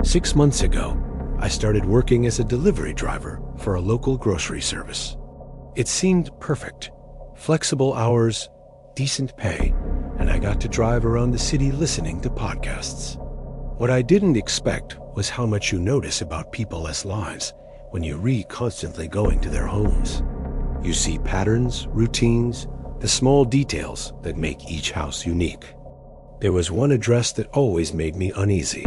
6 months ago, I started working as a delivery driver for a local grocery service. It seemed perfect. Flexible hours, decent pay, and I got to drive around the city listening to podcasts. What I didn't expect was how much you notice about people's lives when you constantly going to their homes. You see patterns, routines, the small details that make each house unique. There was one address that always made me uneasy: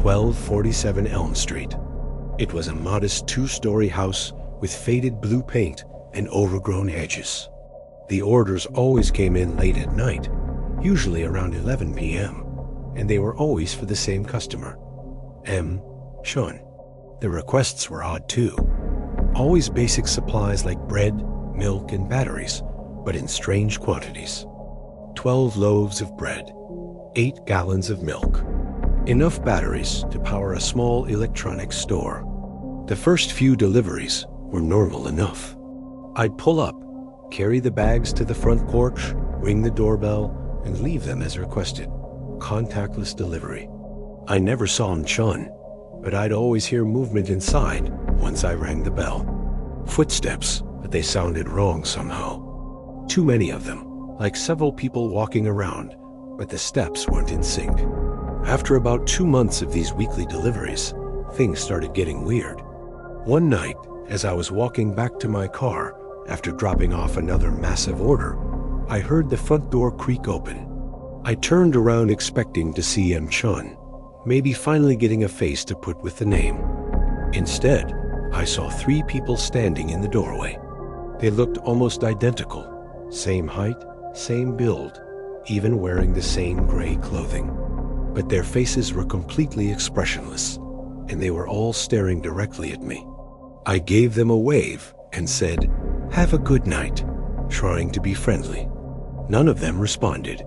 1247 Elm Street. It was a modest 2-story house with faded blue paint and overgrown hedges. The orders always came in late at night, usually around 11 p.m., and they were always for the same customer, M. Chun. The requests were odd too. Always basic supplies like bread, milk, and batteries, but in strange quantities. 12 loaves of bread, 8 gallons of milk, enough batteries to power a small electronics store. The first few deliveries were normal enough. I'd pull up, carry the bags to the front porch, ring the doorbell, and leave them as requested. Contactless delivery. I never saw Chun, but I'd always hear movement inside once I rang the bell. Footsteps, but they sounded wrong somehow. Too many of them, like several people walking around, but the steps weren't in sync. After about 2 months of these weekly deliveries, things started getting weird. One night, as I was walking back to my car after dropping off another massive order, I heard the front door creak open. I turned around expecting to see M. Chun, maybe finally getting a face to put with the name. Instead, I saw 3 people standing in the doorway. They looked almost identical, same height, same build, even wearing the same gray clothing. But their faces were completely expressionless, and they were all staring directly at me. I gave them a wave and said, "Have a good night," trying to be friendly. None of them responded.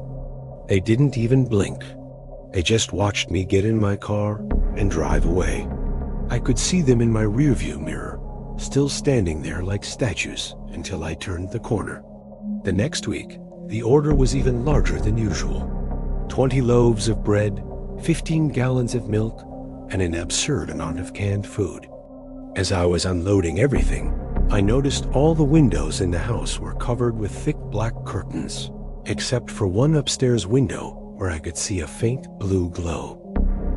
They didn't even blink. They just watched me get in my car and drive away. I could see them in my rearview mirror, still standing there like statues until I turned the corner. The next week, the order was even larger than usual. 20 loaves of bread, 15 gallons of milk, and an absurd amount of canned food. As I was unloading everything, I noticed all the windows in the house were covered with thick black curtains, except for one upstairs window where I could see a faint blue glow.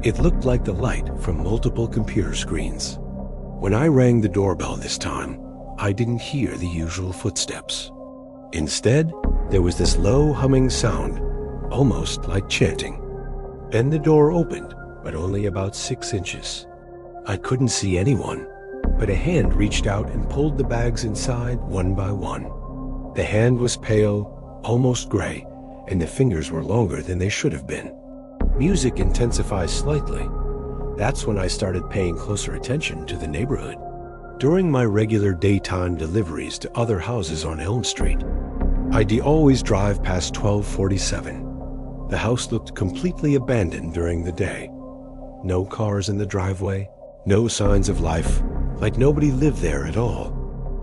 It looked like the light from multiple computer screens. When I rang the doorbell this time, I didn't hear the usual footsteps. Instead, there was this low humming sound, almost like chanting. Then the door opened, but only about 6 inches. I couldn't see anyone, but a hand reached out and pulled the bags inside one by one. The hand was pale, almost gray, and the fingers were longer than they should have been. Music intensifies slightly. That's when I started paying closer attention to the neighborhood. During my regular daytime deliveries to other houses on Elm Street, I'd always drive past 1247. The house looked completely abandoned during the day. No cars in the driveway, no signs of life, like nobody lived there at all.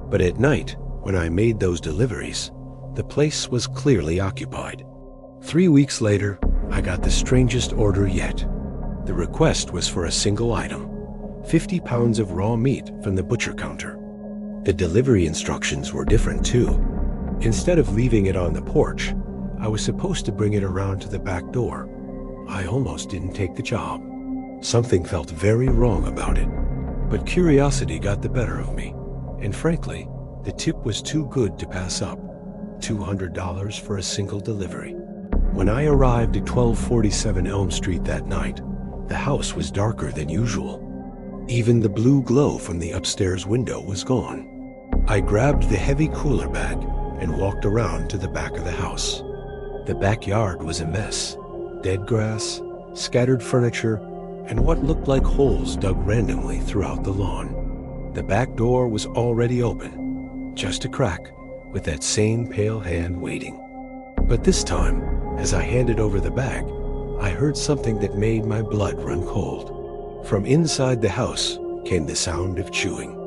But at night, when I made those deliveries, the place was clearly occupied. 3 weeks later, I got the strangest order yet. The request was for a single item, 50 pounds of raw meat from the butcher counter. The delivery instructions were different too. Instead of leaving it on the porch, I was supposed to bring it around to the back door. I almost didn't take the job. Something felt very wrong about it. But curiosity got the better of me, and frankly, the tip was too good to pass up. $200 for a single delivery. When I arrived at 1247 Elm Street that night, the house was darker than usual. Even the blue glow from the upstairs window was gone. I grabbed the heavy cooler bag and walked around to the back of the house. The backyard was a mess. Dead grass, scattered furniture, and what looked like holes dug randomly throughout the lawn. The back door was already open, just a crack, with that same pale hand waiting. But this time, as I handed over the bag, I heard something that made my blood run cold. From inside the house came the sound of chewing.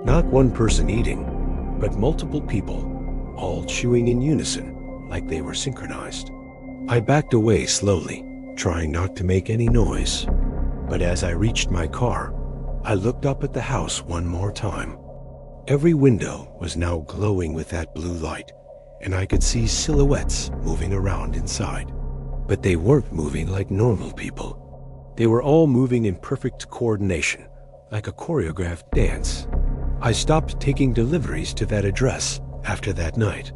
Not one person eating, but multiple people, all chewing in unison, like they were synchronized. I backed away slowly, trying not to make any noise. But as I reached my car, I looked up at the house one more time. Every window was now glowing with that blue light, and I could see silhouettes moving around inside. But they weren't moving like normal people. They were all moving in perfect coordination, like a choreographed dance. I stopped taking deliveries to that address after that night.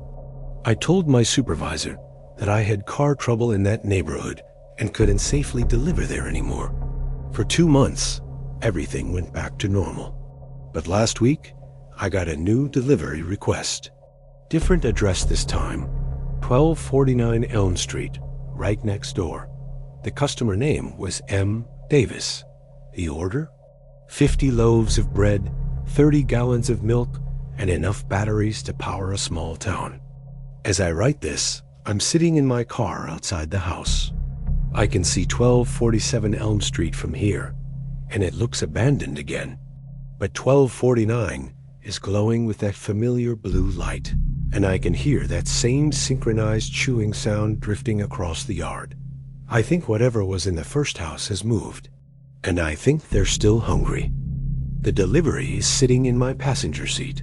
I told my supervisor that I had car trouble in that neighborhood and couldn't safely deliver there anymore. For 2 months, everything went back to normal. But last week, I got a new delivery request. Different address this time, 1249 Elm Street, right next door. The customer name was M. Davis. The order? 50 loaves of bread, 30 gallons of milk, and enough batteries to power a small town. As I write this, I'm sitting in my car outside the house. I can see 1247 Elm Street from here, and it looks abandoned again. But 1249 is glowing with that familiar blue light, and I can hear that same synchronized chewing sound drifting across the yard. I think whatever was in the first house has moved, and I think they're still hungry. The delivery is sitting in my passenger seat.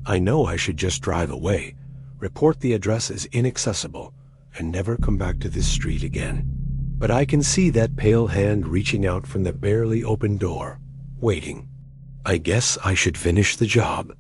I know I should just drive away, report the address as inaccessible, and never come back to this street again. But I can see that pale hand reaching out from the barely open door, waiting. I guess I should finish the job.